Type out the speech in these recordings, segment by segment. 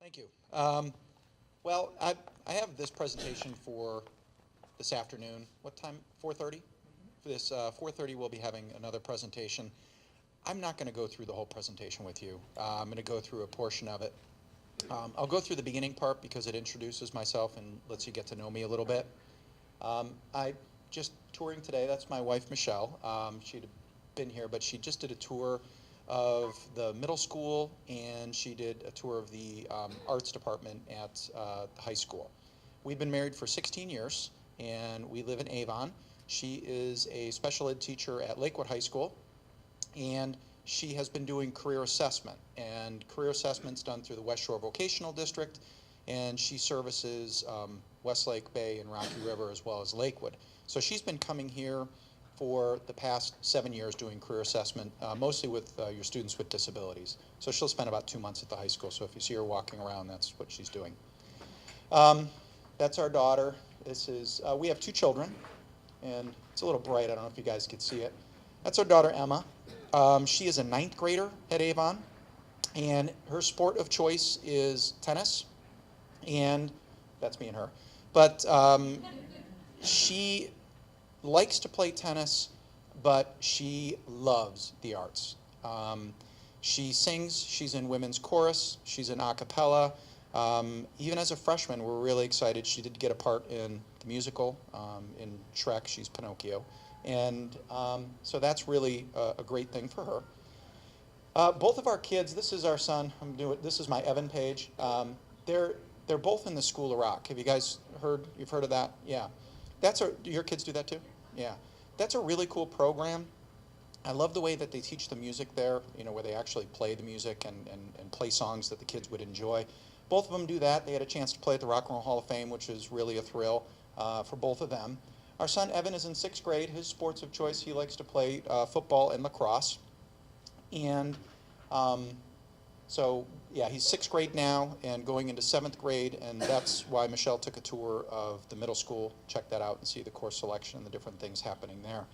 Thank you. Well, I have this presentation for this afternoon. What time? 4:30? For this 4:30, we'll be having another presentation. I'm not going to go through the whole presentation with you. I'm going to go through a portion of it. I'll go through the beginning part because it introduces myself and lets you get to know me a little bit. I just touring today. That's my wife, Michelle. She'd been here, but she just did a tour of the middle school, and she did a tour of the arts department at the high school. We've been married for 16 years, and we live in Avon. She is a special ed teacher at Lakewood High School, and she has been doing career assessment. And career assessment's done through the West Shore Vocational District, and she services Westlake, Bay, and Rocky River, as well as Lakewood. So she's been coming here for the past 7 years doing career assessment, mostly with your students with disabilities. So she'll spend about 2 months at the high school. So if you see her walking around, that's what she's doing. That's our daughter. This is, we have 2 children, and it's a little bright. I don't know if you guys can see it. That's our daughter, Emma. She is a 9th grader at Avon, and her sport of choice is tennis, and that's me and her. But she likes to play tennis, but she loves the arts. She sings, she's in women's chorus, she's in a cappella. Even as a freshman, we're really excited. She did get a part in the musical. In Shrek, she's Pinocchio. And so that's really a great thing for her. Both of our kids, this is our son, this is my Evan page. They're both in the School of Rock. Have you guys you've heard of that? Yeah. Do your kids do that too? Yeah. That's a really cool program. I love the way that they teach the music there, where they actually play the music and play songs that the kids would enjoy. Both of them do that. They had a chance to play at the Rock and Roll Hall of Fame, which is really a thrill for both of them. Our son Evan is in 6th grade. His sports of choice, he likes to play football and lacrosse. And so, yeah, he's 6th grade now and going into 7th grade, and that's why Michelle took a tour of the middle school. Check that out and see the course selection and the different things happening there.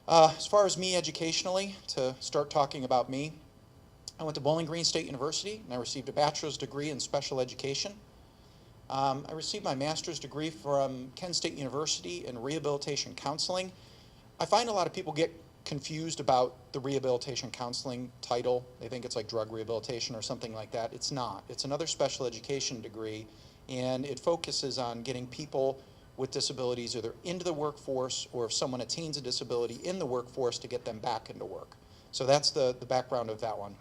As far as me educationally, to start talking about me, I went to Bowling Green State University, and I received a bachelor's degree in special education. I received my master's degree from Kent State University in rehabilitation counseling. I find a lot of people get confused about the rehabilitation counseling title. They think it's like drug rehabilitation or something like that. It's not. It's another special education degree, and it focuses on getting people with disabilities either into the workforce, or if someone attains a disability in the workforce, to get them back into work. So that's the background of that one.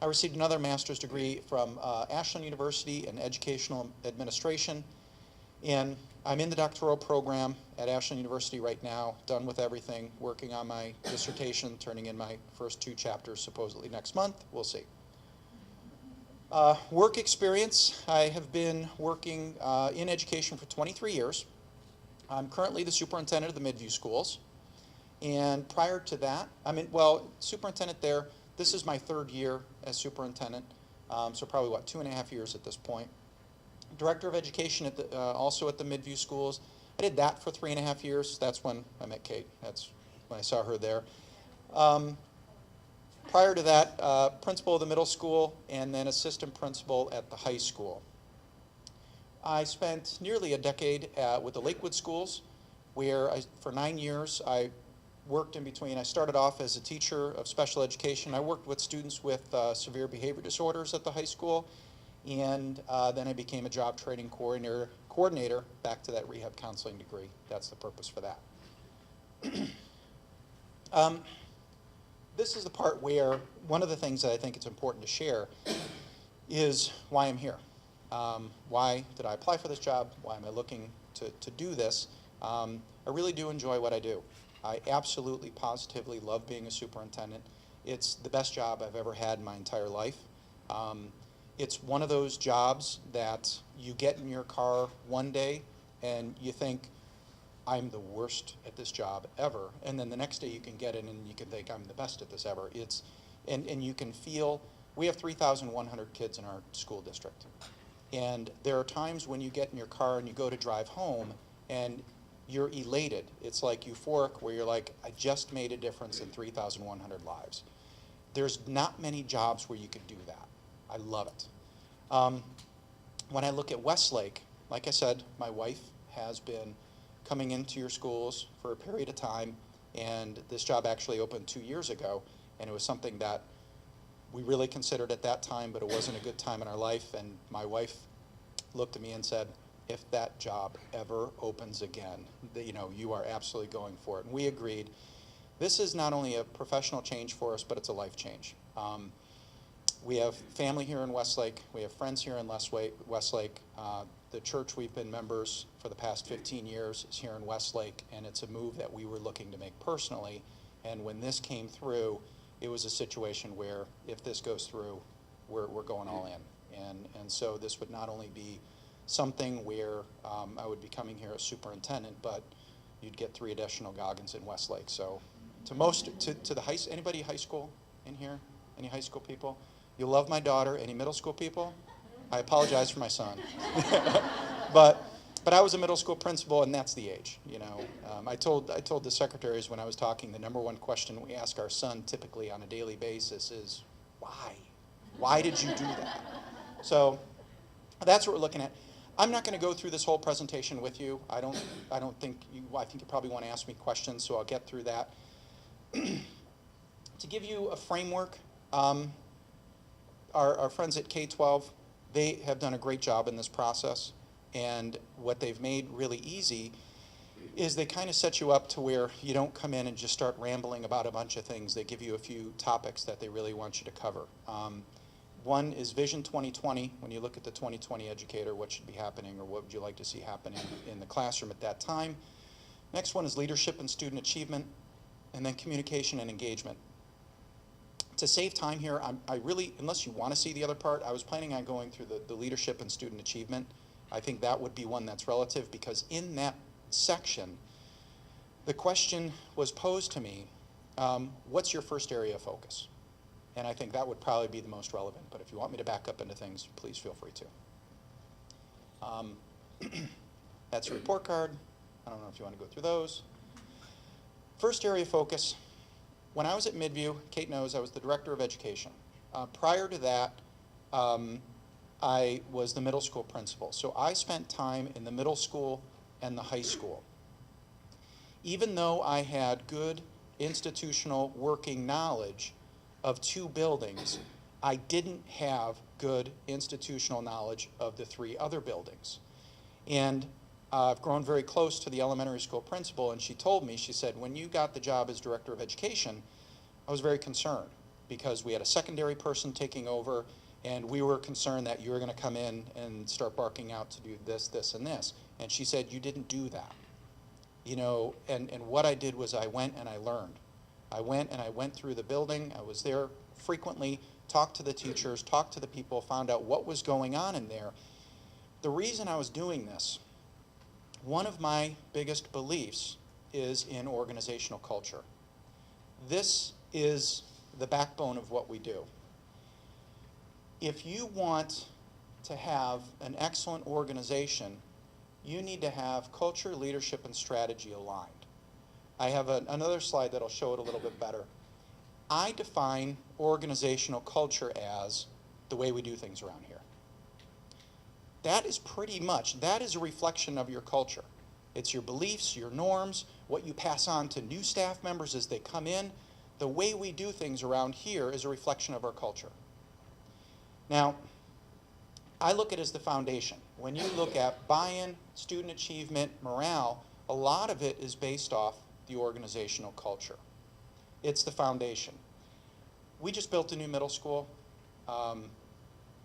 I received another master's degree from Ashland University in educational administration, and I'm in the doctoral program at Ashland University right now, done with everything, working on my dissertation, turning in my first 2 chapters supposedly next month. We'll see. Work experience, I have been working in education for 23 years. I'm currently the superintendent of the Midview schools. And prior to that, superintendent there, this is my 3rd year as superintendent, so probably, 2.5 years at this point. Director of education also at the Midview schools. I did that for 3.5 years. That's when I met Kate. That's when I saw her there. Prior to that, principal of the middle school, and then assistant principal at the high school. I spent nearly a decade with the Lakewood schools, where for 9 years I worked in between. I started off as a teacher of special education. I worked with students with severe behavior disorders at the high school, and then I became a job training coordinator, back to that rehab counseling degree. That's the purpose for that. This is the part where one of the things that I think it's important to share is why I'm here. Why did I apply for this job? Why am I looking to do this? I really do enjoy what I do. I absolutely, positively love being a superintendent. It's the best job I've ever had in my entire life. It's one of those jobs that you get in your car one day and you think, I'm the worst at this job ever. And then the next day you can get in and you can think, I'm the best at this ever. And you can feel, we have 3,100 kids in our school district. And there are times when you get in your car and you go to drive home and you're elated. It's like euphoric, where you're like, I just made a difference in 3,100 lives. There's not many jobs where you could do that. I love it. When I look at Westlake, like I said, my wife has been coming into your schools for a period of time, and this job actually opened 2 years ago, and it was something that we really considered at that time, but it wasn't a good time in our life, and my wife looked at me and said, if that job ever opens again, you are absolutely going for it. And we agreed. This is not only a professional change for us, but it's a life change. We have family here in Westlake. We have friends here in Westlake. The church we've been members for the past 15 years is here in Westlake, and it's a move that we were looking to make personally. And when this came through, it was a situation where if this goes through, we're going all in. And so this would not only be something where I would be coming here as superintendent, but you'd get 3 additional Goggins in Westlake. So to the anybody high school in here? Any high school people? You love my daughter. Any middle school people? I apologize for my son. But I was a middle school principal, and that's the age. I told the secretaries when I was talking, the number one question we ask our son typically on a daily basis is, why? Why did you do that? So that's what we're looking at. I'm not going to go through this whole presentation with you. I think you probably want to ask me questions, so I'll get through that. To give you a framework, our friends at K-12, they have done a great job in this process, and what they've made really easy is they kind of set you up to where you don't come in and just start rambling about a bunch of things. They give you a few topics that they really want you to cover. One is Vision 2020. When you look at the 2020 educator, what should be happening or what would you like to see happening in the classroom at that time? Next one is leadership and student achievement, and then communication and engagement. To save time here, I really, unless you want to see the other part, I was planning on going through the leadership and student achievement. I think that would be one that's relative, because in that section, the question was posed to me, what's your first area of focus? And I think that would probably be the most relevant. But if you want me to back up into things, please feel free to. That's a report card. I don't know if you want to go through those. First area of focus. When I was at Midview, Kate knows I was the director of education. Prior to that, I was the middle school principal. So I spent time in the middle school and the high school. Even though I had good institutional working knowledge of 2 buildings, I didn't have good institutional knowledge of the 3 other buildings. And I've grown very close to the elementary school principal, and she told me, she said, when you got the job as director of education, I was very concerned because we had a secondary person taking over, and we were concerned that you were going to come in and start barking out to do this, this, and this. And she said, you didn't do that. And what I did was I went and I learned. I went through the building. I was there frequently, talked to the teachers, talked to the people, found out what was going on in there. The reason I was doing this, one of my biggest beliefs is in organizational culture. This is the backbone of what we do. If you want to have an excellent organization, you need to have culture, leadership, and strategy aligned. I have another slide that'll show it a little bit better. I define organizational culture as the way we do things around here. That is a reflection of your culture. It's your beliefs, your norms, what you pass on to new staff members as they come in. The way we do things around here is a reflection of our culture. Now, I look at it as the foundation. When you look at buy-in, student achievement, morale, a lot of it is based off the organizational culture. It's the foundation. We just built a new middle school.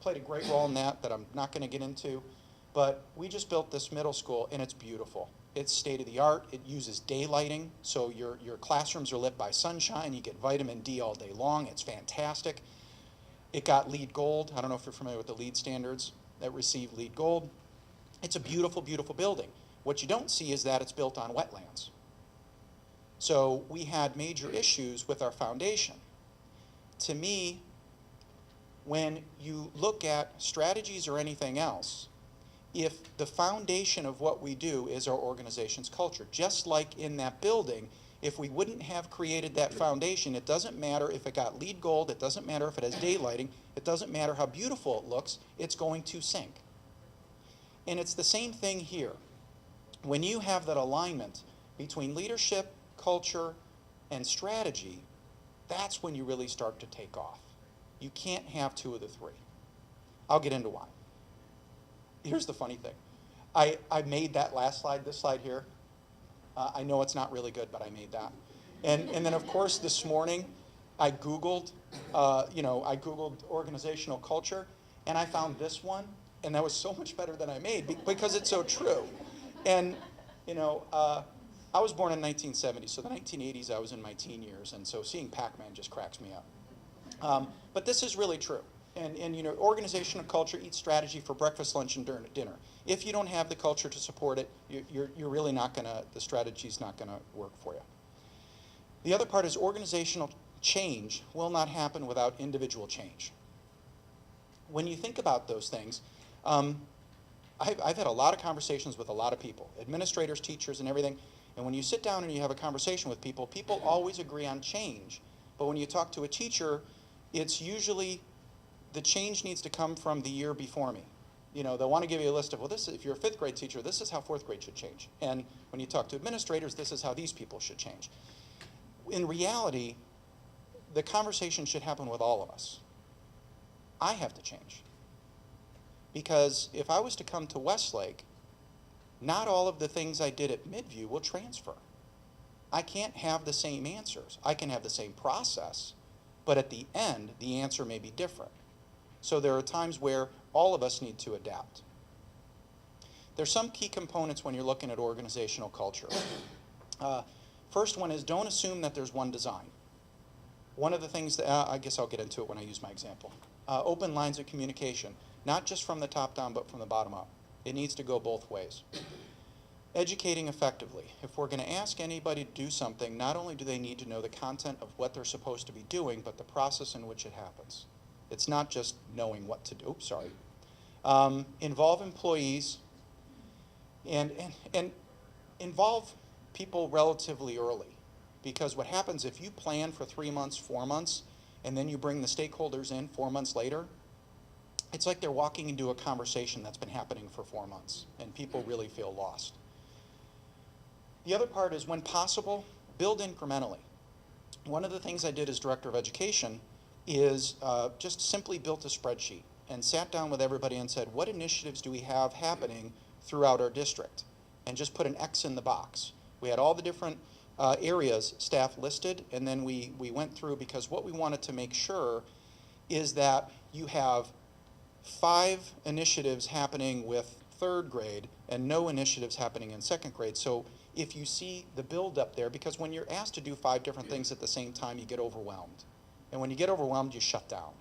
Played a great role in that I'm not going to get into. But we just built this middle school, and it's beautiful. It's state-of-the-art. It uses daylighting, so your classrooms are lit by sunshine. You get vitamin D all day long. It's fantastic. It got LEED Gold. I don't know if you're familiar with the LEED standards that received LEED Gold. It's a beautiful, beautiful building. What you don't see is that it's built on wetlands. So we had major issues with our foundation. To me, when you look at strategies or anything else, if the foundation of what we do is our organization's culture, just like in that building, If we wouldn't have created that foundation, it doesn't matter if it got LEED gold, it doesn't matter if it has daylighting, it doesn't matter how beautiful it looks, it's going to sink. And it's the same thing here. When you have that alignment between leadership, culture, and strategy, that's when you really start to take off. You can't have two of the three. I'll get into why. Here's the funny thing. I made that last slide, this slide here. I know it's not really good, but I made that. And then, of course, this morning, I Googled, I Googled organizational culture, and I found this one, and that was so much better than I made because it's so true. And, I was born in 1970, so the 1980s I was in my teen years, and so seeing Pac-Man just cracks me up. But this is really true. And organizational culture eats strategy for breakfast, lunch, and dinner. If you don't have the culture to support it, you're really not gonna, the strategy's not gonna work for you. The other part is organizational change will not happen without individual change. When you think about those things, I've had a lot of conversations with a lot of people, administrators, teachers, and everything. And when you sit down and you have a conversation with people, people always agree on change. But when you talk to a teacher, it's usually the change needs to come from the year before me. They'll want to give you a list of, well, if you're a fifth grade teacher, this is how fourth grade should change. And when you talk to administrators, this is how these people should change. In reality, the conversation should happen with all of us. I have to change. Because if I was to come to Westlake, not all of the things I did at Midview will transfer. I can't have the same answers. I can have the same process, but at the end, the answer may be different. So there are times where all of us need to adapt. There's some key components when you're looking at organizational culture. First one is don't assume that there's one design. One of the things that, I guess I'll get into it when I use my example. Open lines of communication, not just from the top down, but from the bottom up. It needs to go both ways. Educating effectively. If we're going to ask anybody to do something, not only do they need to know the content of what they're supposed to be doing, but the process in which it happens. It's not just knowing what to do. Oops, sorry. Involve employees and involve people relatively early. Because what happens if you plan for 3 months, 4 months, and then you bring the stakeholders in 4 months later, it's like they're walking into a conversation that's been happening for 4 months, and people really feel lost. The other part is, when possible, build incrementally. One of the things I did as director of education is just simply built a spreadsheet and sat down with everybody and said, what initiatives do we have happening throughout our district? And just put an X in the box. We had all the different areas staff listed, and then we went through, because what we wanted to make sure is that you have 5 initiatives happening with 3rd grade and no initiatives happening in 2nd grade. So if you see the build up there, because when you're asked to do 5 different things at the same time, you get overwhelmed. And when you get overwhelmed, you shut down.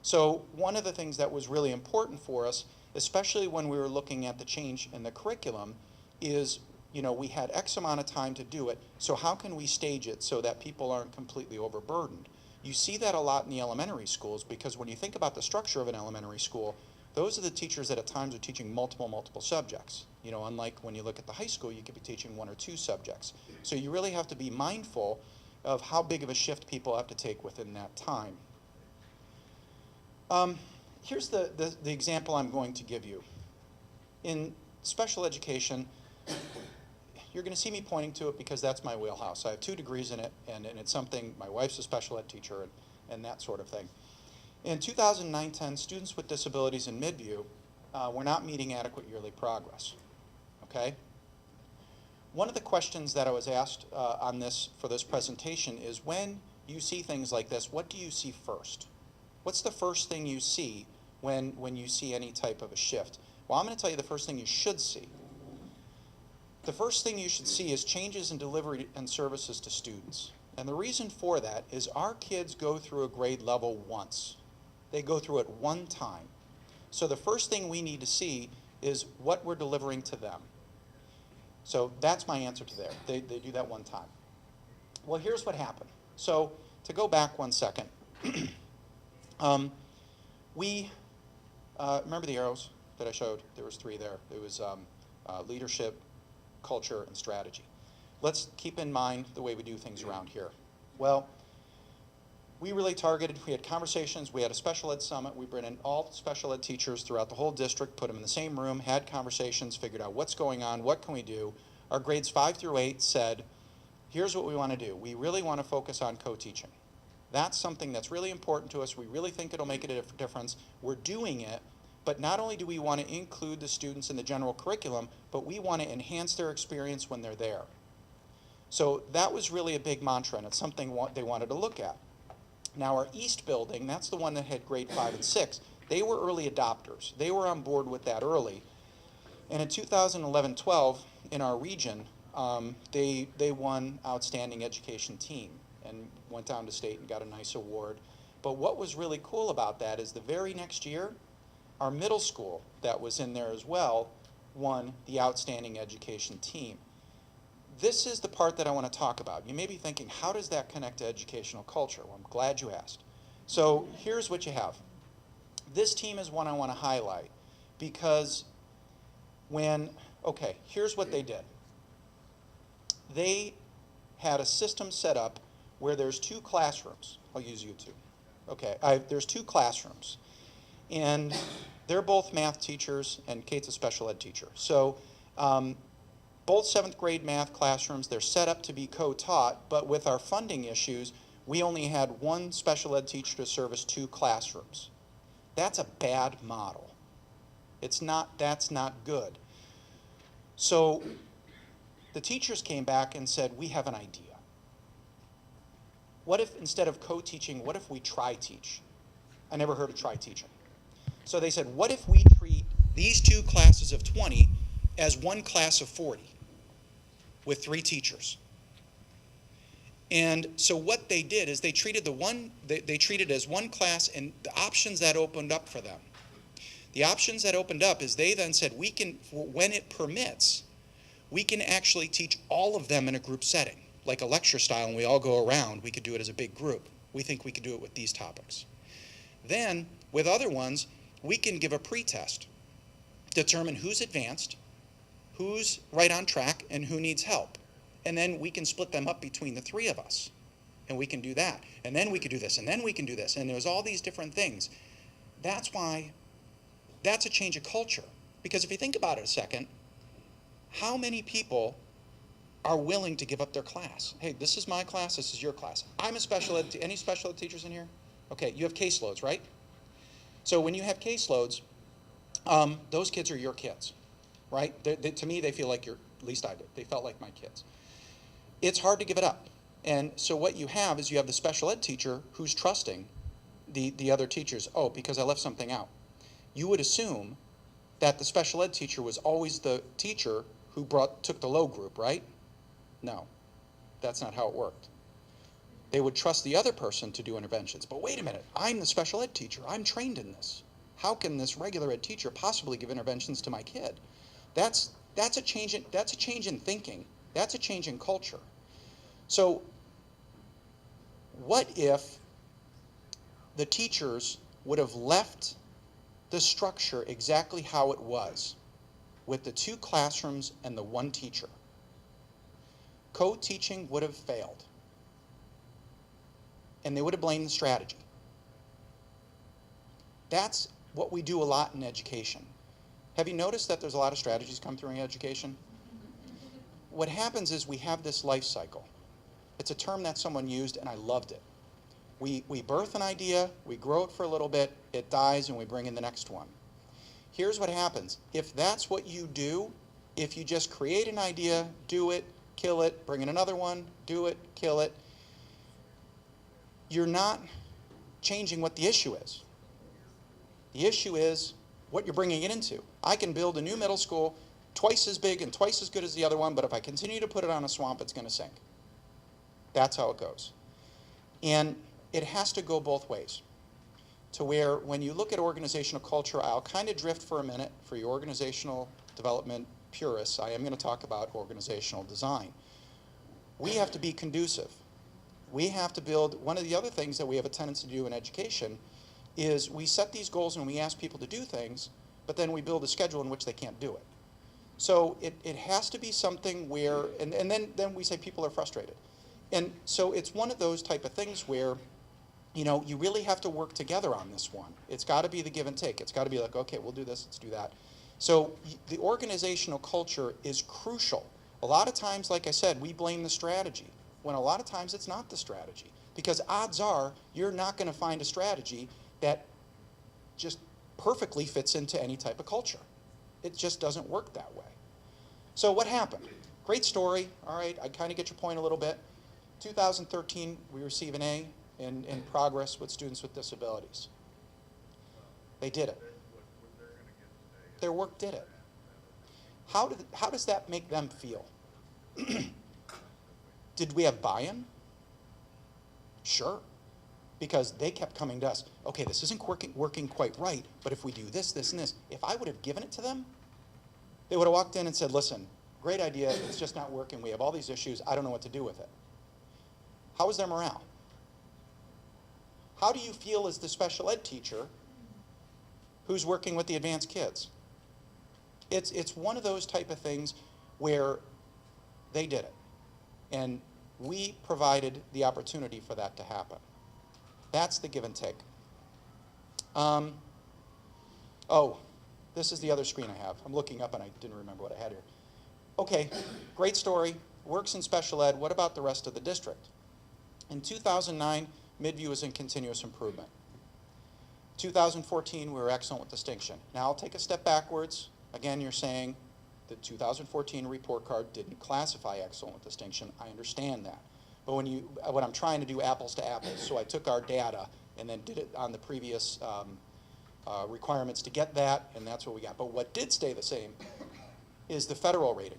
So one of the things that was really important for us, especially when we were looking at the change in the curriculum, is we had X amount of time to do it, so how can we stage it so that people aren't completely overburdened? You see that a lot in the elementary schools, because when you think about the structure of an elementary school, those are the teachers that at times are teaching multiple subjects. Unlike when you look at the high school, you could be teaching 1 or 2 subjects. So you really have to be mindful of how big of a shift people have to take within that time. Here's the example I'm going to give you. In special education, you're going to see me pointing to it because that's my wheelhouse. I have 2 degrees in it, and it's something, my wife's a special ed teacher and that sort of thing. In 2009-10, students with disabilities in Midview were not meeting adequate yearly progress. Okay? One of the questions that I was asked for this presentation is, when you see things like this, what do you see first? What's the first thing you see when you see any type of a shift? Well, I'm going to tell you the first thing you should see. The first thing you should see is changes in delivery and services to students. And the reason for that is our kids go through a grade level once. They go through it one time. So the first thing we need to see is what we're delivering to them. So that's my answer to there. They do that one time. Well, here's what happened. So to go back 1 second, we remember the arrows that I showed? There was 3 there. It was leadership, culture, and strategy. let's keep in mind the way we do things around here. Well, we really targeted, we had conversations, we had a special ed summit, we brought in all special ed teachers throughout the whole district, put them in the same room, had conversations, figured out what's going on, what can we do. Our grades 5 through 8 said, here's what we want to do. We really want to focus on co-teaching. That's something that's really important to us. We really think it'll make a difference. We're doing it, but not only do we want to include the students in the general curriculum, but we want to enhance their experience when they're there. So that was really a big mantra, and it's something they wanted to look at. Now our East building, that's the one that had grade 5 and 6. They were early adopters. They were on board with that early. And in 2011-12, in our region, they won Outstanding Education Team and went down to state and got a nice award. But what was really cool about that is the very next year, our middle school that was in there as well won the Outstanding Education Team. This is the part that I want to talk about. You may be thinking, how does that connect to educational culture? Well, I'm glad you asked. So here's what you have. This team is one I want to highlight because here's what they did. They had a system set up where there's 2 classrooms. I'll use YouTube. Okay, there's 2 classrooms. And they're both math teachers, and Kate's a special ed teacher. So both 7th grade math classrooms, they're set up to be co-taught, but with our funding issues, we only had 1 special ed teacher to service 2 classrooms. That's a bad model. That's not good. So the teachers came back and said, we have an idea. What if instead of co-teaching, what if we tri-teach? I never heard of tri-teaching. So they said, what if we treat these 2 classes of 20 as 1 class of 40 with 3 teachers? And so what they did is they treated they treated it as 1 class, and the options that opened up for them. The options that opened up is they then said, we can, when it permits, we can actually teach all of them in a group setting, like a lecture style, and we all go around. We could do it as a big group. We think we could do it with these topics. Then, with other ones, we can give a pretest, determine who's advanced, who's right on track, and who needs help. And then we can split them up between the 3 of us. And we can do that. And then we can do this, and then we can do this. And there's all these different things. That's why that's a change of culture. Because if you think about it a second, how many people are willing to give up their class? Hey, this is my class, this is your class. I'm a special ed, any special ed teachers in here? Okay, you have caseloads, right? So when you have caseloads, those kids are your kids, right? To me, they feel like at least I did. They felt like my kids. It's hard to give it up. And so what you have is you have the special ed teacher who's trusting the other teachers. Oh, because I left something out. You would assume that the special ed teacher was always the teacher who took the low group, right? No, that's not how it worked. They would trust the other person to do interventions. But wait a minute, I'm the special ed teacher. I'm trained in this. How can this regular ed teacher possibly give interventions to my kid? That's a change in thinking. That's a change in culture. So what if the teachers would have left the structure exactly how it was with the 2 classrooms and the 1 teacher? Co-teaching would have failed. And they would have blamed the strategy. That's what we do a lot in education. Have you noticed that there's a lot of strategies come through in education? What happens is we have this life cycle. It's a term that someone used, and I loved it. We birth an idea, we grow it for a little bit, it dies, and we bring in the next one. Here's what happens. If that's what you do, if you just create an idea, do it, kill it, bring in another one, do it, kill it, you're not changing what the issue is. The issue is what you're bringing it into. I can build a new middle school twice as big and twice as good as the other one, but if I continue to put it on a swamp, it's going to sink. That's how it goes. And it has to go both ways, to where when you look at organizational culture, I'll kind of drift for a minute for your organizational development purists. I am going to talk about organizational design. We have to be conducive. We have to build, one of the other things that we have a tendency to do in education is we set these goals and we ask people to do things, but then we build a schedule in which they can't do it. So it has to be something where, and then we say people are frustrated. And so it's one of those type of things where, you know, you really have to work together on this one. It's got to be the give and take. It's got to be like, okay, we'll do this, let's do that. So the organizational culture is crucial. A lot of times, like I said, we blame the strategy, when a lot of times it's not the strategy. Because odds are you're not going to find a strategy that just perfectly fits into any type of culture. It just doesn't work that way. So what happened? Great story. All right, I kind of get your point a little bit. 2013, we receive an A in progress with students with disabilities. They did it. Their work did it. How does that make them feel? Did we have buy-in? Sure. Because they kept coming to us. Okay, this isn't working quite right, but if we do this, this, and this. If I would have given it to them, they would have walked in and said, listen, great idea, it's just not working. We have all these issues. I don't know what to do with it. How is their morale? How do you feel as the special ed teacher who's working with the advanced kids? It's one of those type of things where they did it. And we provided the opportunity for that to happen. That's the give and take. Oh, this is the other screen I have. I'm looking up and I didn't remember what I had here. Okay, great story. Works in special ed. What about the rest of the district? In 2009, Midview was in continuous improvement. 2014, we were excellent with distinction. Now I'll take a step backwards. Again, you're saying the 2014 report card didn't classify excellent with distinction. I understand that. But when I'm trying to do apples to apples, so I took our data and then did it on the previous requirements to get that, and that's what we got. But what did stay the same is the federal rating.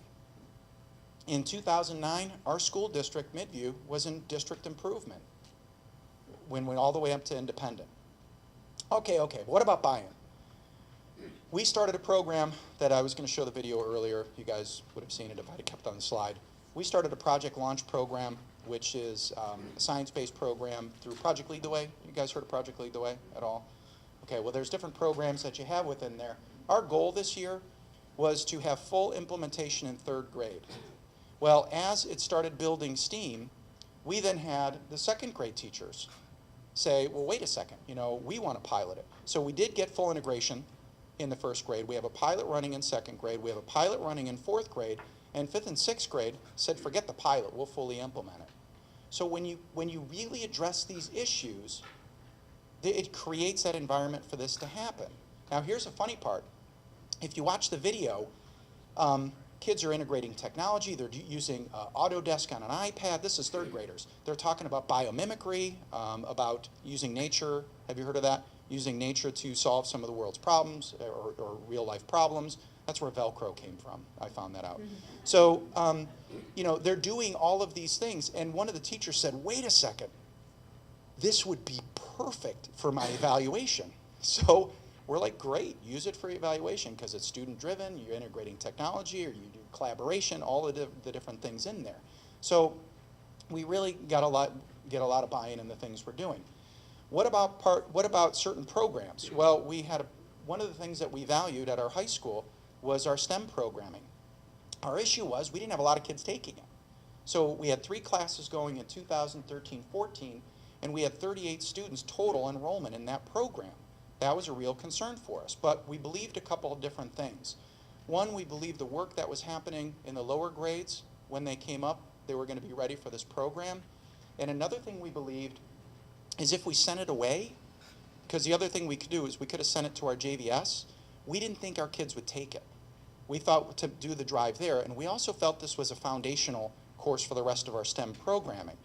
In 2009, our school district, Midview, was in district improvement when we went all the way up to independent. Okay, what about buy-in? We started a program that I was going to show the video earlier. You guys would have seen it if I had kept on the slide. We started a Project Launch program, which is a science-based program through Project Lead the Way. You guys heard of Project Lead the Way at all? Okay, well, there's different programs that you have within there. Our goal this year was to have full implementation in 3rd grade. Well, as it started building steam, we then had the 2nd grade teachers say, well, wait a second, you know, we want to pilot it. So we did get full integration in the 1st grade. We have a pilot running in 2nd grade. We have a pilot running in 4th grade. And 5th and 6th grade said, forget the pilot, we'll fully implement it. So when you really address these issues, it creates that environment for this to happen. Now here's the funny part. If you watch the video, kids are integrating technology. They're using Autodesk on an iPad. This is 3rd graders. They're talking about biomimicry, about using nature. Have you heard of that? Using nature to solve some of the world's problems or real life problems. That's where Velcro came from. I found that out. So, you know, they're doing all of these things. And one of the teachers said, wait a second, this would be perfect for my evaluation. So we're like, great, use it for evaluation because it's student driven, you're integrating technology, or you do collaboration, all of the different things in there. So we really get a lot of buy-in in the things we're doing. What about certain programs? Well, we had one of the things that we valued at our high school was our STEM programming. Our issue was we didn't have a lot of kids taking it. So we had 3 classes going in 2013-14, and we had 38 students total enrollment in that program. That was a real concern for us, but we believed a couple of different things. One, we believed the work that was happening in the lower grades, when they came up, they were going to be ready for this program. And another thing we believed is if we sent it away, because the other thing we could do is we could have sent it to our JVS, we didn't think our kids would take it. We thought to do the drive there, and we also felt this was a foundational course for the rest of our STEM programming.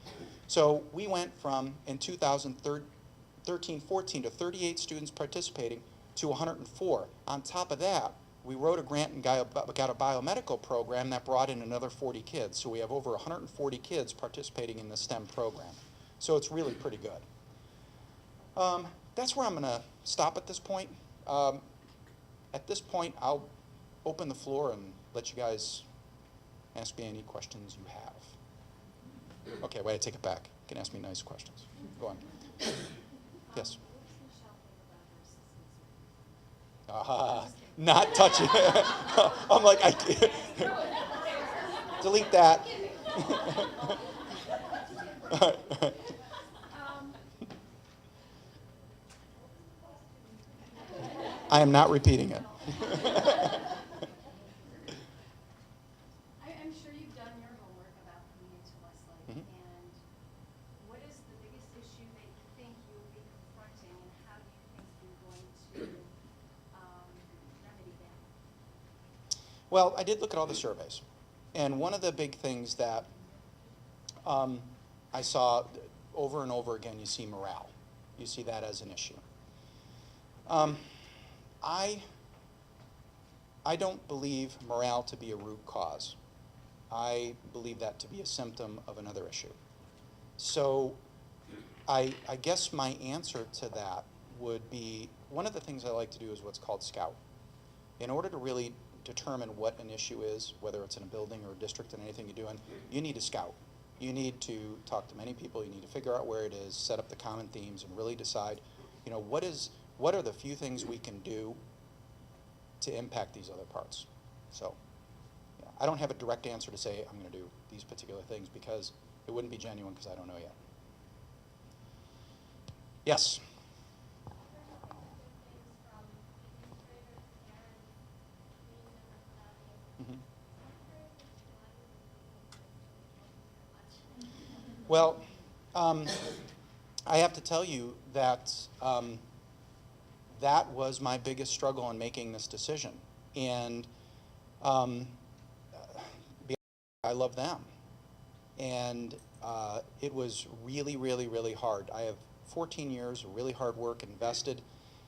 So we went from, in 2013-14, to 38 students participating to 104. On top of that, we wrote a grant and got a biomedical program that brought in another 40 kids. So we have over 140 kids participating in the STEM program. So it's really pretty good. That's where I'm going to stop at this point. At this point, I'll open the floor and let you guys ask me any questions you have. Okay, wait, I take it back. You can ask me nice questions. Go on. Yes? not touching it. I'm like, delete that. I am not repeating it. I'm sure you've done your homework about coming into Westlake, Mhm. and what is the biggest issue that you think you will be confronting, and how do you think you're going to remedy that? Well, I did look at all the surveys, and one of the big things that I saw over and over again, you see morale. You see that as an issue. Um, I don't believe morale to be a root cause. I believe that to be a symptom of another issue. So I guess my answer to that would be, one of the things I like to do is what's called scout. In order to really determine what an issue is, whether it's in a building or a district and anything you're doing, you need to scout. You need to talk to many people, you need to figure out where it is, set up the common themes, and really decide, what are the few things we can do to impact these other parts. So, yeah, I don't have a direct answer to say I'm going to do these particular things because it wouldn't be genuine because I don't know yet. Yes? Mhm. Well, I have to tell you that that was my biggest struggle in making this decision. And um, I love them. And it was really, really, really hard. I have 14 years of really hard work invested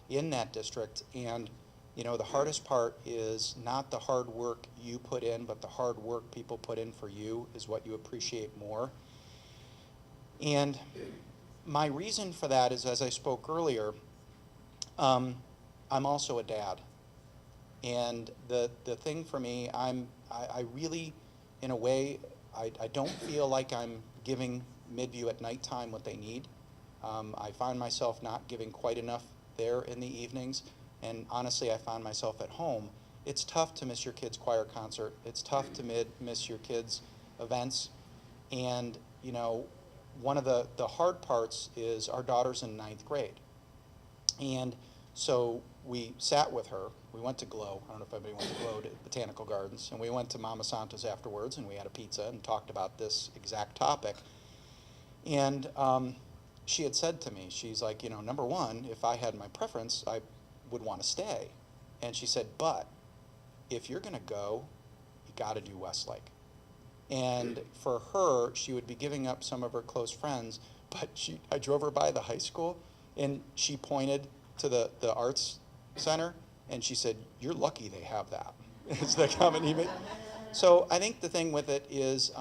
in that district. And, the hardest part is not the hard work you put in, but the hard work people put in for you is what you appreciate more. And my reason for that is, as I spoke earlier, I'm also a dad. And the thing for me, I really, in a way, I don't feel like I'm giving Midview at nighttime what they need. I find myself not giving quite enough there in the evenings. And honestly, I found myself at home. It's tough to miss your kid's choir concert. It's tough to miss your kids' events. And, one of the hard parts is our daughter's in 9th grade. And so we sat with her. We went to Glow. I don't know if anybody went to Glow to Botanical Gardens. And we went to Mama Santa's afterwards, and we had a pizza and talked about this exact topic. And she had said to me, she's like, number one, if I had my preference, I would want to stay. And she said, but if you're going to go, you got to do Westlake. And for her, she would be giving up some of her close friends, but I drove her by the high school, and she pointed to the arts center, and she said, you're lucky they have that. It's the comment he made. So I think the thing with it is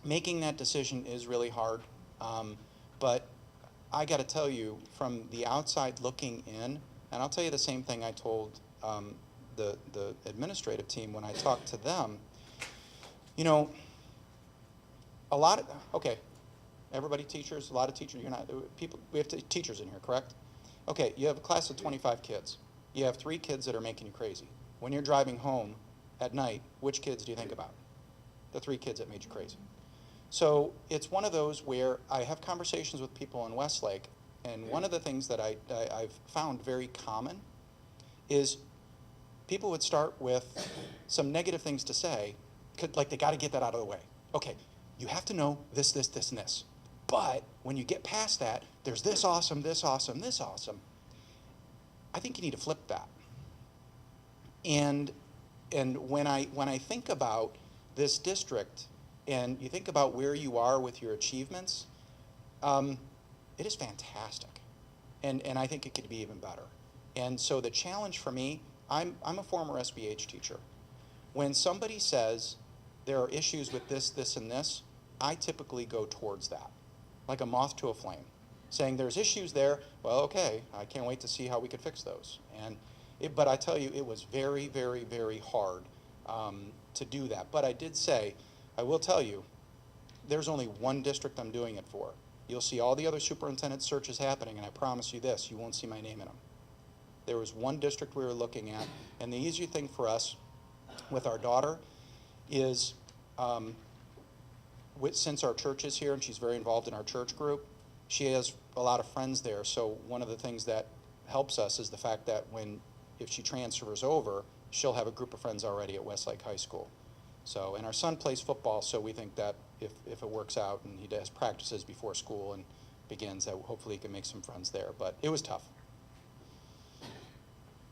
making that decision is really hard. But I got to tell you, from the outside looking in, and I'll tell you the same thing I told the administrative team when I talked to them, a lot of, okay, everybody teachers, a lot of teachers, we have teachers in here, correct? Okay, you have a class of 25 kids. You have 3 kids that are making you crazy. When you're driving home at night, which kids do you think about? The 3 kids that made you crazy. So it's one of those where I have conversations with people in Westlake, and one of the things that I've found very common is people would start with some negative things to say, like they got to get that out of the way. Okay, you have to know this, this, this, and this. But when you get past that, there's this awesome, this awesome, this awesome. I think you need to flip that. And when I think about this district, and you think about where you are with your achievements, it is fantastic. And I think it could be even better. And so the challenge for me, I'm a former SBH teacher. When somebody says there are issues with this, this, and this, I typically go towards that, like a moth to a flame, saying there's issues there. Well, okay, I can't wait to see how we could fix those. But I tell you, it was very, very, very hard to do that. But I did say, I will tell you, there's only one district I'm doing it for. You'll see all the other superintendent searches happening, and I promise you this, you won't see my name in them. There was one district we were looking at, and the easier thing for us with our daughter is, since our church is here and she's very involved in our church group, she has a lot of friends there. So one of the things that helps us is the fact that if she transfers over, she'll have a group of friends already at Westlake High School. So, and our son plays football, so we think that if it works out and he does practices before school and begins, that hopefully he can make some friends there. But it was tough.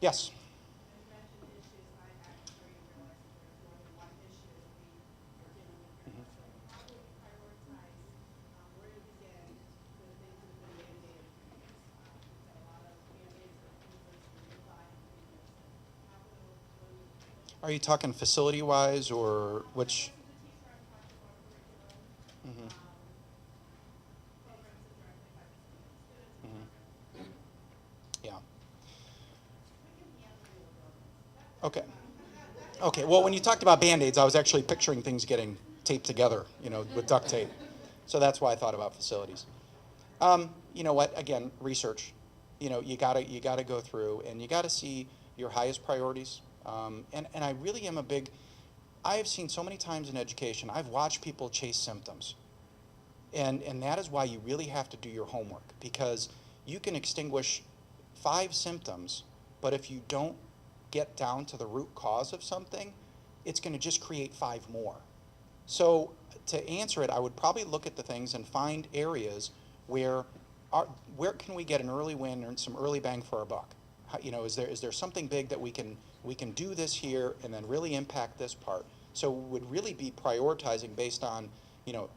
Yes? You mentioned issues, I actually realized that there's more than one issue that we are dealing with here. Mhm. So how do we prioritize, where to begin with the things that have been mandated for years? We've got a lot of mandates or things that are rely on previous. How will Are you talking facility-wise or which? As a teacher, I'm talking about curriculum, Mhm. programs that directly affect students, Mhm. programs. Yeah. We can handle the buildings. Okay. Okay, well, when you talked about Band-Aids, I was actually picturing things getting taped together, with duct tape. So that's why I thought about facilities. You know what, again, research. You gotta go through and you gotta see your highest priorities. And I really am I have seen so many times in education, I've watched people chase symptoms. And that is why you really have to do your homework, because you can extinguish 5 symptoms, but if you don't get down to the root cause of something, it's going to just create 5 more. So to answer it, I would probably look at the things and find areas where can we get an early win and some early bang for our buck? Is there something big that we can do this here and then really impact this part? So it would really be prioritizing based on,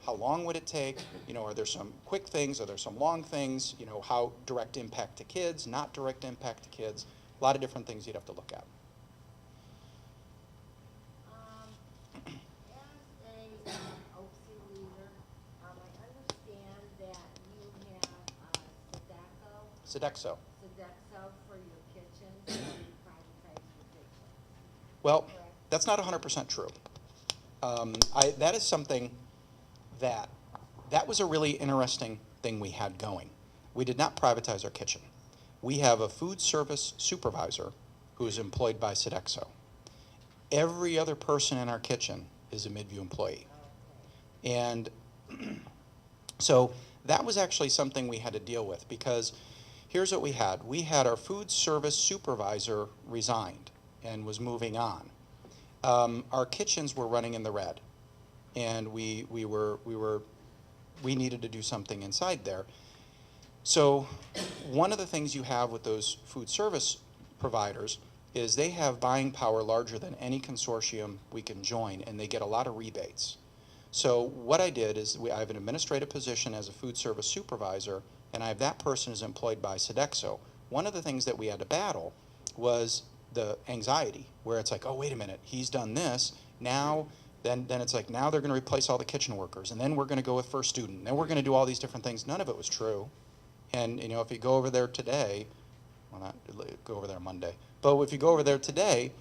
how long would it take? Are there some quick things? Are there some long things? How direct impact to kids, not direct impact to kids? A lot of different things you'd have to look at. As a OC leader, I understand that you have Sodexo. For your kitchens, and you privatize your kitchens. Well, Correct. that's not 100% true. That is something that was a really interesting thing we had going. We did not privatize our kitchen. We have a food service supervisor who is employed by Sodexo. Every other person in our kitchen is a Midview employee. Okay. And so that was actually something we had to deal with, because here's what we had. We had our food service supervisor resigned and was moving on. Our kitchens were running in the red, and we needed to do something inside there. So one of the things you have with those food service providers is they have buying power larger than any consortium we can join, and they get a lot of rebates. So what I did is I have an administrative position as a food service supervisor, and I have that person is employed by Sodexo. One of the things that we had to battle was the anxiety, where it's like, oh, wait a minute, he's done this. Now, then it's like, now they're going to replace all the kitchen workers, and then we're going to go with first student, and then we're going to do all these different things. None of it was true. And, if you go over there today, well, not go over there Monday, but if you go over there today,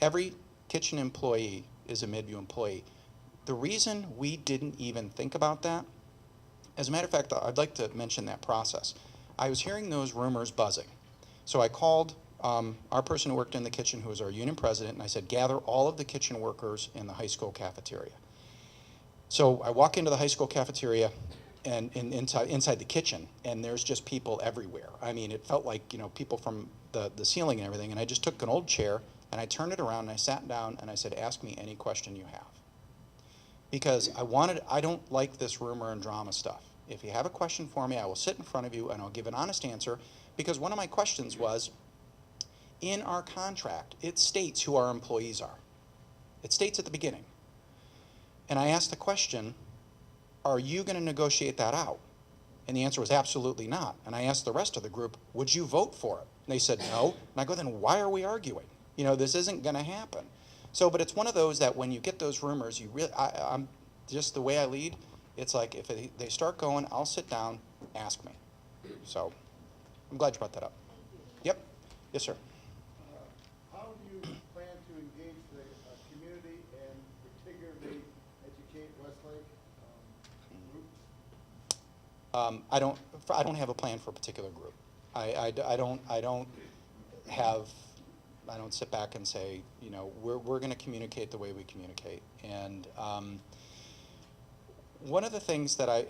every kitchen employee is a Midview employee. The reason we didn't even think about that, as a matter of fact, I'd like to mention that process. I was hearing those rumors buzzing. So I called our person who worked in the kitchen, who was our union president, and I said, gather all of the kitchen workers in the high school cafeteria. So I walk into the high school cafeteria and inside the kitchen, and there's just people everywhere. I mean, it felt like, people from the ceiling and everything, and I just took an old chair, and I turned it around, and I sat down, and I said, ask me any question you have. Because I don't like this rumor and drama stuff. If you have a question for me, I will sit in front of you, and I'll give an honest answer, because one of my questions was, in our contract, it states who our employees are. It states at the beginning. And I asked the question, are you going to negotiate that out? And the answer was absolutely not. And I asked the rest of the group, would you vote for it? And they said no. And I go, then why are we arguing? This isn't going to happen. So, but it's one of those that when you get those rumors, I'm just the way I lead, it's like if they start going, I'll sit down, ask me. So I'm glad you brought that up. Yep. Yes, sir. How do you plan to engage the community and particularly educate Westlake groups? I don't have a plan for a particular group. I don't. I don't sit back and say, you know, we're going to communicate the way we communicate. And one of the things that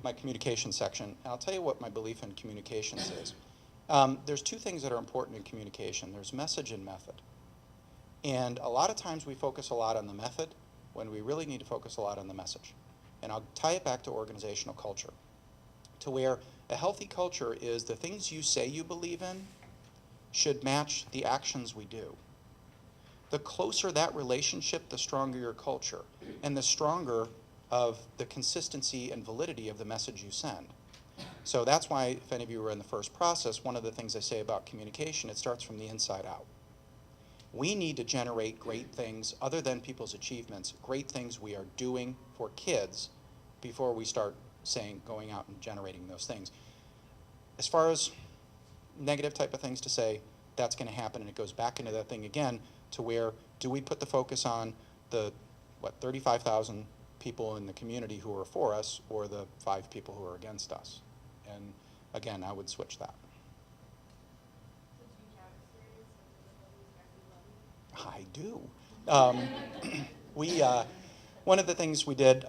my communication section, I'll tell you what my belief in communications is. There's two things that are important in communication. There's message and method. And a lot of times we focus a lot on the method when we really need to focus a lot on the message. And I'll tie it back to organizational culture, to where a healthy culture is the things you say you believe in should match the actions we do. The closer that relationship, the stronger your culture, and the stronger of the consistency and validity of the message you send. So that's why, if any of you were in the first process, one of the things I say about communication, it starts from the inside out. We need to generate great things other than people's achievements, great things we are doing for kids before we start going out and generating those things. As far as negative type of things to say, that's going to happen, and it goes back into that thing again, to where do we put the focus on the 35,000 people in the community who are for us, or the 5 people who are against us? And again, I would switch that. I do. One of the things we did,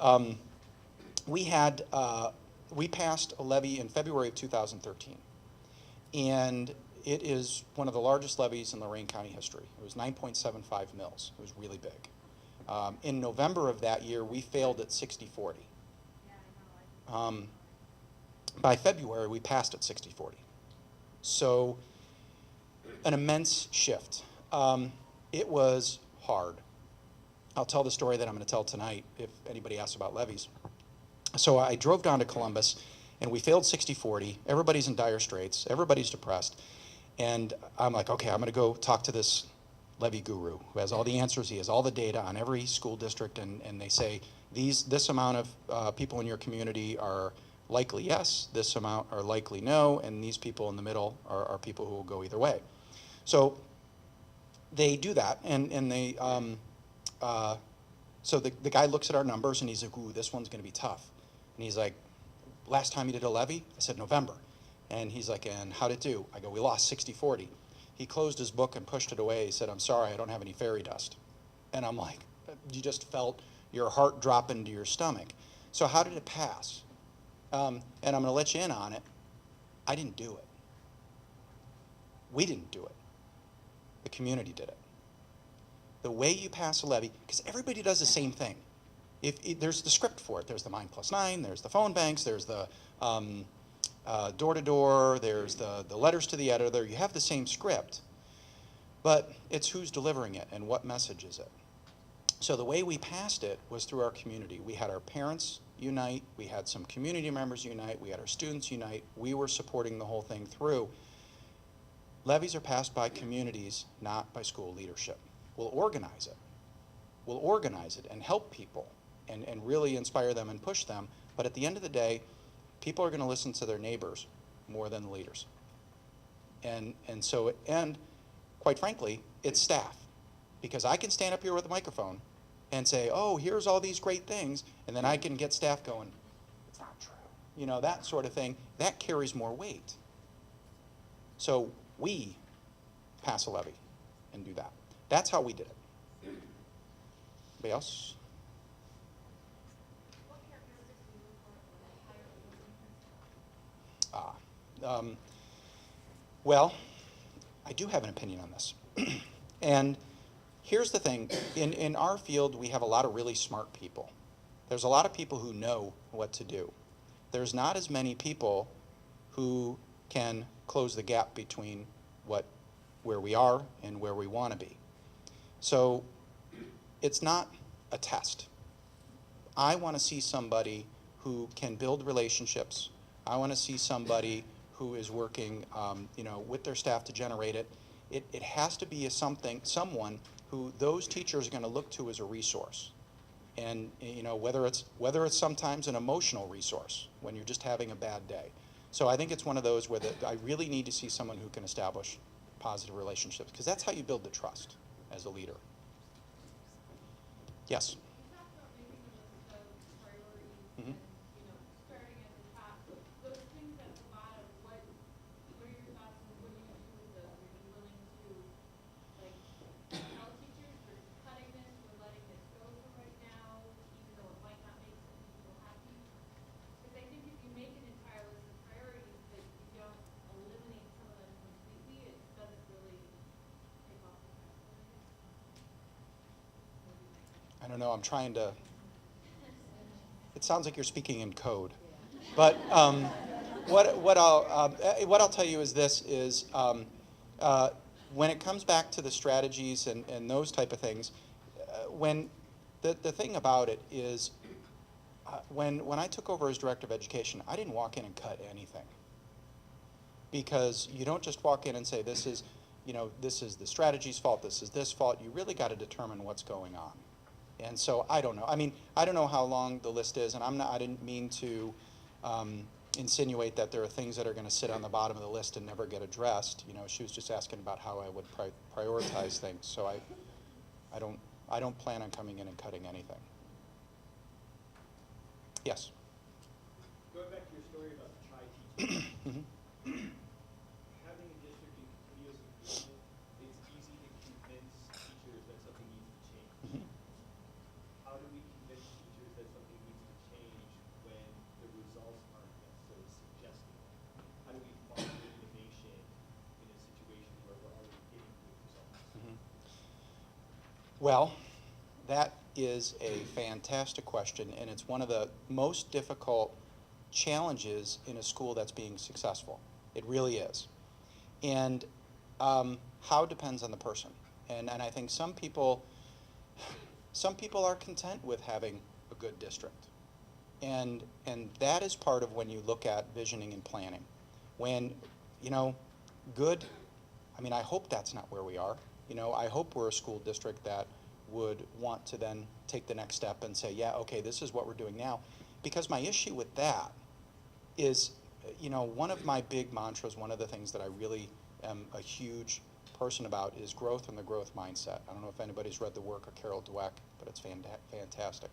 we passed a levy in February of 2013, and it is one of the largest levies in Lorain County history. It was 9.75 mils. It was really big. In November of that year, we failed at 60/40. By February, we passed at 60/40. So an immense shift. It was hard. I'll tell the story that I'm going to tell tonight if anybody asks about levies. So I drove down to Columbus, and we failed 60/40. Everybody's in dire straits. Everybody's depressed. And I'm like, okay, I'm going to go talk to this levy guru who has all the answers. He has all the data on every school district, and they say, this amount of people in your community are likely yes, this amount are likely no, and these people in the middle are people who will go either way. So they do that, and they, so the guy looks at our numbers, and he's like, ooh, this one's going to be tough. And he's like, last time you did a levy? I said, November. And he's like, and how'd it do? I go, we lost 60/40. He closed his book and pushed it away. He said, I'm sorry, I don't have any fairy dust. And I'm like, you just felt your heart drop into your stomach. So how did it pass? And I'm going to let you in on it. I didn't do it. We didn't do it. The community did it. The way you pass a levy, because everybody does the same thing. There's the script for it. There's the 9+9, there's the phone banks, there's the door-to-door, there's the letters to the editor. You have the same script, but it's who's delivering it and what message is it. So the way we passed it was through our community. We had our parents unite, we had some community members unite, we had our students unite. We were supporting the whole thing through. Levies are passed by communities, not by school leadership. We'll organize it. We'll organize it and help people and really inspire them and push them. But at the end of the day, people are going to listen to their neighbors more than the leaders. And quite frankly, it's staff. Because I can stand up here with a microphone and say, oh, here's all these great things, and then I can get staff going, it's not true. You know, that sort of thing, that carries more weight. So we pass a levy and do that. That's how we did it. Anybody else? What characteristics do you look for when they hire a building principal? Well, I do have an opinion on this. And here's the thing. In our field, we have a lot of really smart people. There's a lot of people who know what to do. There's not as many people who can close the gap between where we are and where we want to be. So it's not a test. I want to see somebody who can build relationships. I want to see somebody who is working with their staff to generate it. It has to be someone who those teachers are going to look to as a resource. And whether it's sometimes an emotional resource when you're just having a bad day. So I think it's one of those where I really need to see someone who can establish positive relationships, because that's how you build the trust as a leader. Yes? You talked about making a list of priorities Mhm. and, starting at the top. Those things at the bottom, what are your thoughts on what do you do with those? Are you willing to don't know, I'm trying to, it sounds like you're speaking in code. But what I'll tell you is this, is when it comes back to the strategies and those type of things, when the thing about it is, when I took over as director of education, I didn't walk in and cut anything. Because you don't just walk in and say, this is the strategy's fault, this is this fault. You really got to determine what's going on. And so I don't know. I mean, I don't know how long the list is, and I didn't mean to insinuate that there are things that are going to sit on the bottom of the list and never get addressed. You know, she was just asking about how I would prioritize things. So I don't plan on coming in and cutting anything. Yes. Going back to your story about the chai teaching, Mhm. having a district in continuous improvement, it's easy to convince teachers that something needs to change. Mhm. How do we convince teachers that something needs to change when the results aren't necessarily suggesting it? How do we foster innovation in a situation where we're already getting good results? Mhm. Well, that is a fantastic question, and it's one of the most difficult challenges in a school that's being successful. It really is. And how depends on the person. And I think some people are content with having a good district. And that is part of when you look at visioning and planning. When, good, I mean, I hope that's not where we are. I hope we're a school district that would want to then take the next step and say, yeah, okay, this is what we're doing now. Because my issue with that is, one of my big mantras, one of the things that I really am a huge person about is growth and the growth mindset. I don't know if anybody's read the work of Carol Dweck, but it's fantastic.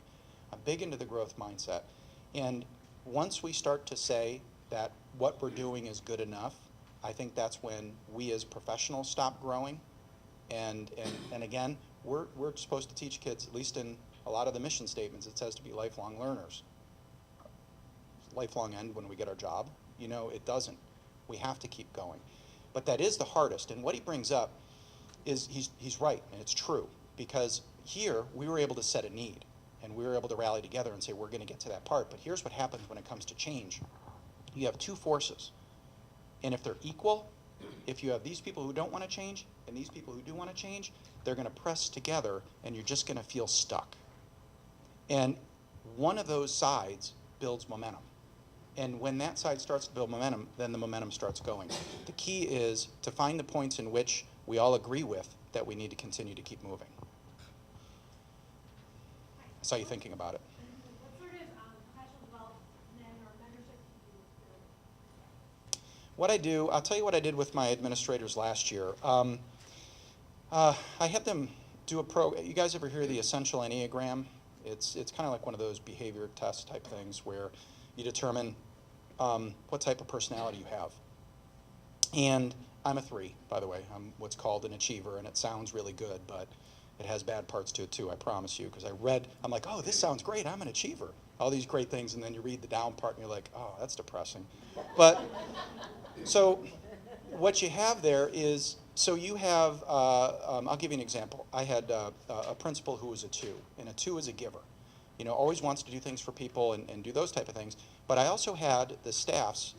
I'm big into the growth mindset. And once we start to say that what we're doing is good enough, I think that's when we as professionals stop growing. And again, we're supposed to teach kids, at least in a lot of the mission statements, it says to be lifelong learners. Lifelong end when we get our job? It doesn't. We have to keep going. But that is the hardest. And what he brings up is he's right, and it's true. Because here, we were able to set a need, and we were able to rally together and say, we're going to get to that part. But here's what happens when it comes to change. You have two forces. And if they're equal, if you have these people who don't want to change and these people who do want to change, they're going to press together, and you're just going to feel stuck. And one of those sides builds momentum. And when that side starts to build momentum, then the momentum starts going. The key is to find the points in which we all agree with that we need to continue to keep moving. I saw you thinking about it. What sort of professional development or mentorship do you do? What I do, I'll tell you what I did with my administrators last year. I had them do you guys ever hear the Essential Enneagram? It's kind of like one of those behavior test type things where you determine what type of personality you have. And I'm a 3, by the way. I'm what's called an achiever, and it sounds really good, but it has bad parts to it too, I promise you, because I'm like, oh, this sounds great, I'm an achiever. All these great things, and then you read the down part and you're like, oh, that's depressing. But, so what you have there is, so you have, I'll give you an example. I had a principal who was a 2, and a 2 is a giver. Always wants to do things for people and do those type of things. But I also had the staffs,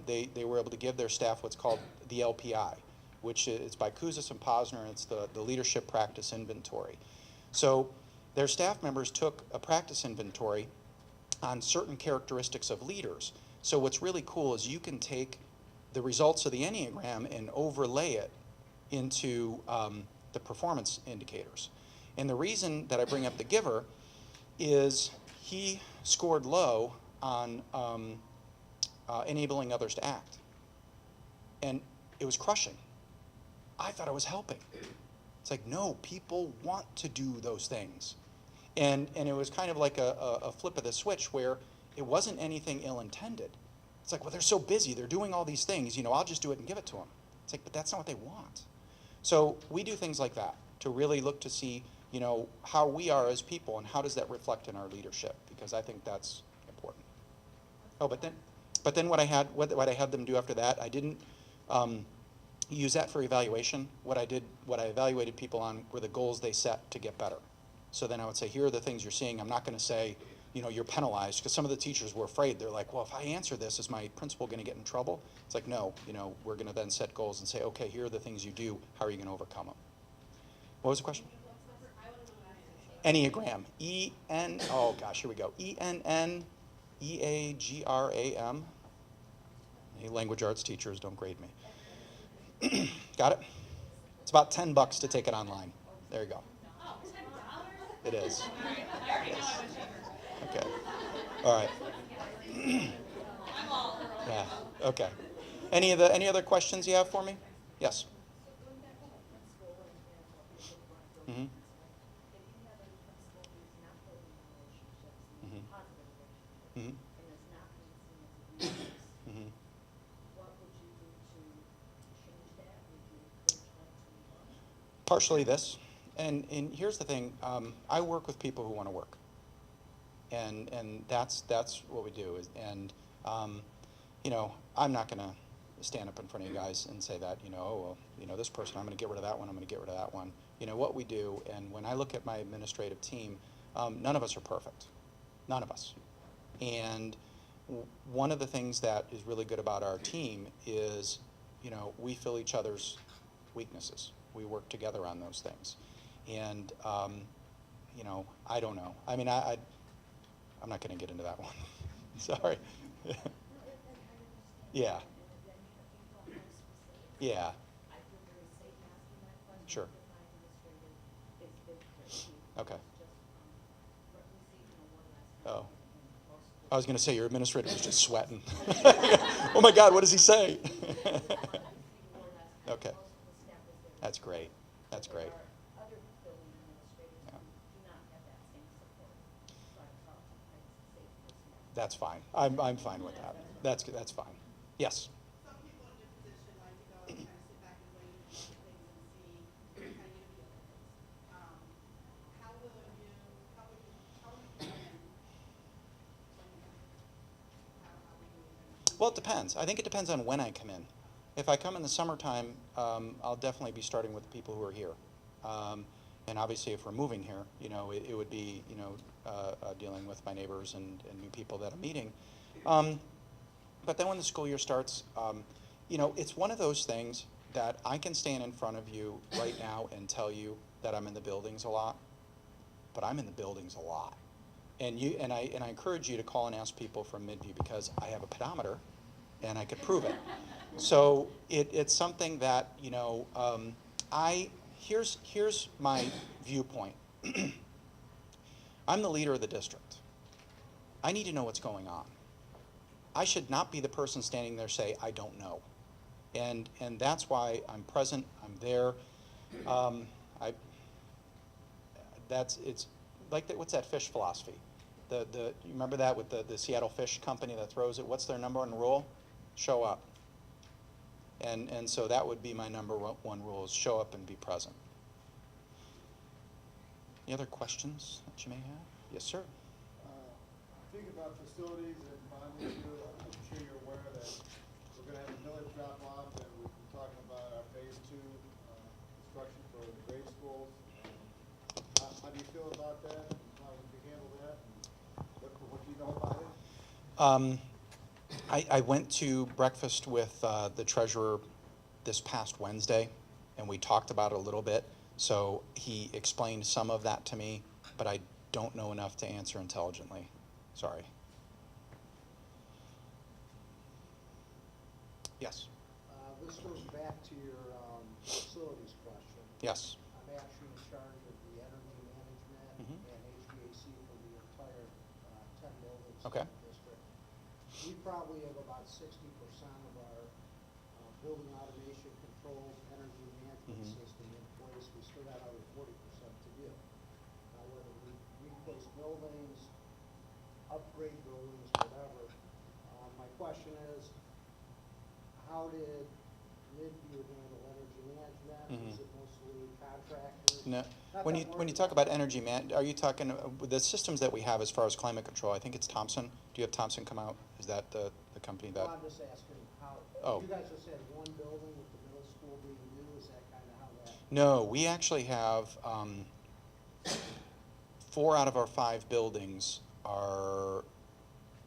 they were able to give their staff what's called the LPI, which is by Kouzes and Posner, and it's the Leadership Practice Inventory. So their staff members took a practice inventory on certain characteristics of leaders. So what's really cool is you can take the results of the Enneagram and overlay it into the performance indicators. And the reason that I bring up the giver is he scored low on enabling others to act. And it was crushing. I thought I was helping. It's like, no, people want to do those things. And it was kind of like a flip of the switch where it wasn't anything ill-intended. It's like, well, they're so busy, they're doing all these things, I'll just do it and give it to them. It's like, but that's not what they want. So we do things like that to really look to see, how we are as people and how does that reflect in our leadership, because I think that's important. Oh, but then what I had them do after that, I didn't use that for evaluation. What I evaluated people on were the goals they set to get better. So then I would say, here are the things you're seeing. I'm not going to say, you know, you're penalized, because some of the teachers were afraid. They're like, well, if I answer this, is my principal going to get in trouble? It's like, no, you know, we're going to then set goals and say, okay, here are the things you do. How are you going to overcome them? What was the question? Enneagram. Oh gosh, here we go. ENNEAGRAM. Any language arts teachers, don't grade me. Got it? It's about $10 to take it online. There you go. It is. Yes. Okay. All right. Yeah. Okay. Any other questions you have for me? Yes. Mm-hmm. If you have a principal who's not building relationships, Mhm. positive relationships, Mhm. and is not being seen as abusers, Mhm. what would you do to change that? Would you encourage them to move on? Partially this, and here's the thing. I work with people who want to work, and that's what we do. And you know, I'm not going to stand up in front of you guys and say that, you know, oh, well, you know, this person, I'm going to get rid of that one, I'm going to get rid of that one. You know, what we do, and when I look at my administrative team, none of us are perfect. None of us. And one of the things that is really good about our team is, you know, we fill each other's weaknesses. We work together on those things. And, you know, I don't know. I mean, I'm not going to get into that one. Sorry. No, I understand. Yeah. And then if you don't know specifics. Yeah. I feel very safe asking that question. Sure. Because my administrator is big here. Okay. Just, received an award last Oh. night. And most I was going to say, your administrator was just sweating. Oh my God, what does he say? Okay. That's great. That's great. There are other building administrators Yeah. who do not have that same support. So I felt like it's safe person. That's fine. I'm fine with that. That's fine. Yes. Some people in your position like to go and kind of sit back and wait and look at things and see, kind of get a feel for things. How will you come in? How will you Well, it depends. I think it depends on when I come in. If I come in the summertime, I'll definitely be starting with the people who are here. And obviously, if we're moving here, you know, it would be, you know, dealing with my neighbors and new people that I'm meeting. But then when the school year starts, you know, it's one of those things that I can stand in front of you right now and tell you that I'm in the buildings a lot, but I'm in the buildings a lot. And I encourage you to call and ask people from Midview, because I have a pedometer and I could prove it. So it's something that, you know, here's my viewpoint. I'm the leader of the district. I need to know what's going on. I should not be the person standing there say, I don't know. And that's why I'm present, I'm there. It's like that, what's that fish philosophy? You remember that with the Seattle Fish Company that throws it? What's their number one rule? Show up. And so that would be my number one rule, is show up and be present. Any other questions that you may have? Yes, sir. Think about facilities and finally, I'm sure you're aware that we're going to have a millage drop off, and we've been talking about our phase 2 construction for the grade schools. How do you feel about that? How would you handle that? And what do you know about it? I went to breakfast with the treasurer this past Wednesday, and we talked about it a little bit. So he explained some of that to me, but I don't know enough to answer intelligently. Sorry. Yes. This goes back to your facilities question. Yes. I'm actually in charge of the energy management Mhm. and HVAC for the entire 10 buildings Okay. in the district. We probably have about 60% of our building automation controls, energy management Mhm. system in place. We still got another 40% to do. Now, whether we replace buildings, upgrade buildings, whatever, my question is, how did Midview handle energy management? Mhm. Was it mostly contractors? No. Not When that you I'm when you worried talk about energy are you talking the systems that we have as far as climate control? I think it's Thompson. Do you have Thompson come out? Is that the company that? Well, I'm just asking how, Oh. you guys just had one building with the middle school being new, is that kind of how that? No, we actually have 4 out of our 5 buildings are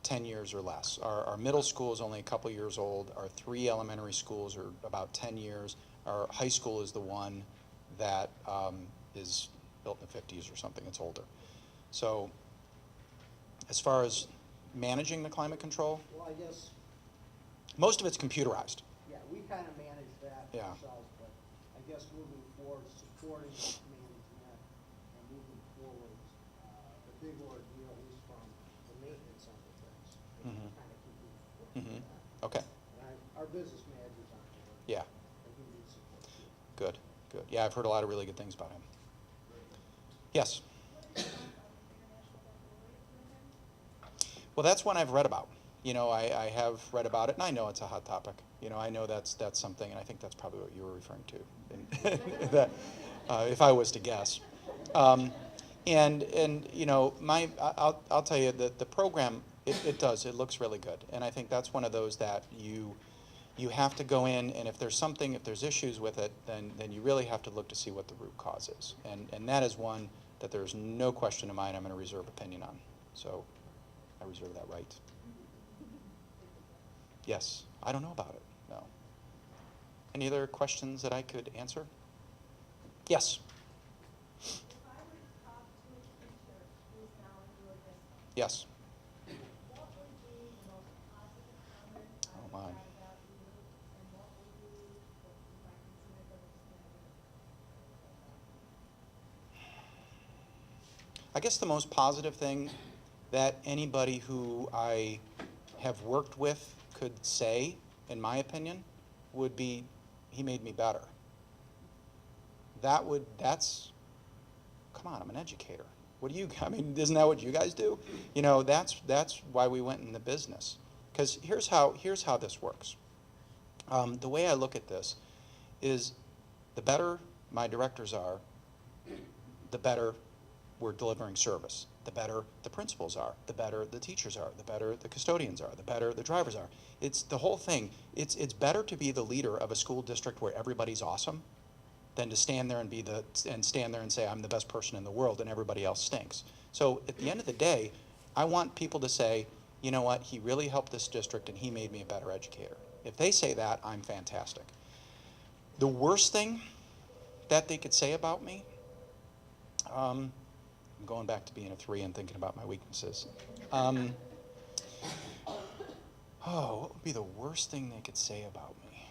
10 years or less. Our middle school is only a couple years old. Our 3 elementary schools are about 10 years. Our high school is the one that is built in the 50s or something. It's older. So as far as managing the climate control, Well, I guess, most of it's computerized. yeah, we kind of manage that Yeah. ourselves, but I guess moving forward, supporting management and moving forward, the big ordeal, at least from the maintenance end of things, is Mhm. kind of keep moving forward with that. Okay. And our business managers on board. Yeah. And he needs support too. Good, good. Yeah, I've heard a lot of really good things about him. Yes? Well, that's one I've read about. You know, I have read about it, and I know it's a hot topic. You know, I know that's something, and I think that's probably what you were referring to, and that, if I was to guess. And you know, I'll tell you that the program, it does, it looks really good. And I think that's one of those that you have to go in, and if there's issues with it, then you really have to look to see what the root cause is. And that is one that there's no question in mind I'm going to reserve opinion on. So I reserve that right. Yes, I don't know about it, no. Any other questions that I could answer? Yes? If I were to talk to a teacher who's now in your district, Yes? what would be the most positive comment I Oh, would my. have about you, and what would be what you might consider the most negative? I guess the most positive thing that anybody who I have worked with could say, in my opinion, would be, he made me better. That's, come on, I'm an educator. What do you, I mean, isn't that what you guys do? You know, that's why we went in the business. Because here's how this works. The way I look at this is the better my directors are, the better we're delivering service. The better the principals are, the better the teachers are, the better the custodians are, the better the drivers are. It's the whole thing. It's better to be the leader of a school district where everybody's awesome than to stand there and say I'm the best person in the world and everybody else stinks. So at the end of the day, I want people to say, you know what, he really helped this district and he made me a better educator. If they say that, I'm fantastic. The worst thing that they could say about me, I'm going back to being a 3 and thinking about my weaknesses. What would be the worst thing they could say about me?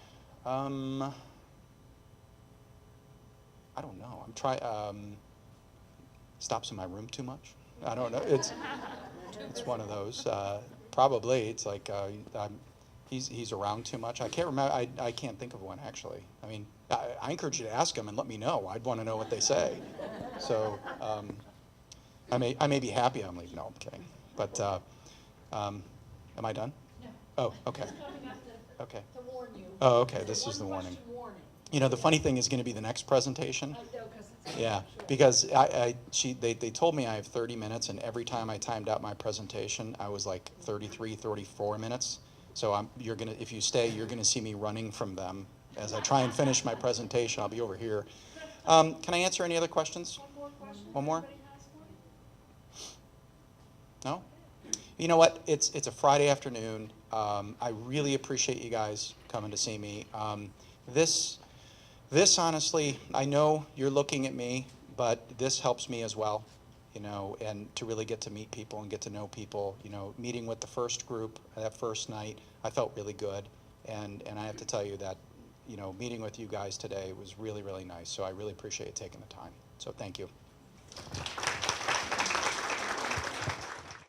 I don't know. Stops in my room too much. I don't know. It's one of those. Probably it's like he's around too much. I can't remember. I can't think of one actually. I mean, I encourage you to ask them and let me know. I'd want to know what they say. So I may be happy I'm leaving. No, I'm kidding. But am I done? No. Oh, okay. Coming up Okay. to warn you. Oh, okay. This is the One warning. question warning. You know, the funny thing is going to be the next presentation. I know, 'cause it's. Yeah, Sure. because they told me I have 30 minutes, and every time I timed out my presentation, I was like 33, 34 minutes. So if you stay, you're gonna see me running from them as I try and finish my presentation. I'll be over here. Can I answer any other questions? One more question? One more? Anybody has one? No? You know what? It's a Friday afternoon. I really appreciate you guys coming to see me. This honestly, I know you're looking at me, but this helps me as well, you know, and to really get to meet people and get to know people. You know, meeting with the first group that first night, I felt really good, and I have to tell you that, you know, meeting with you guys today was really, really nice. So I really appreciate you taking the time. So thank you.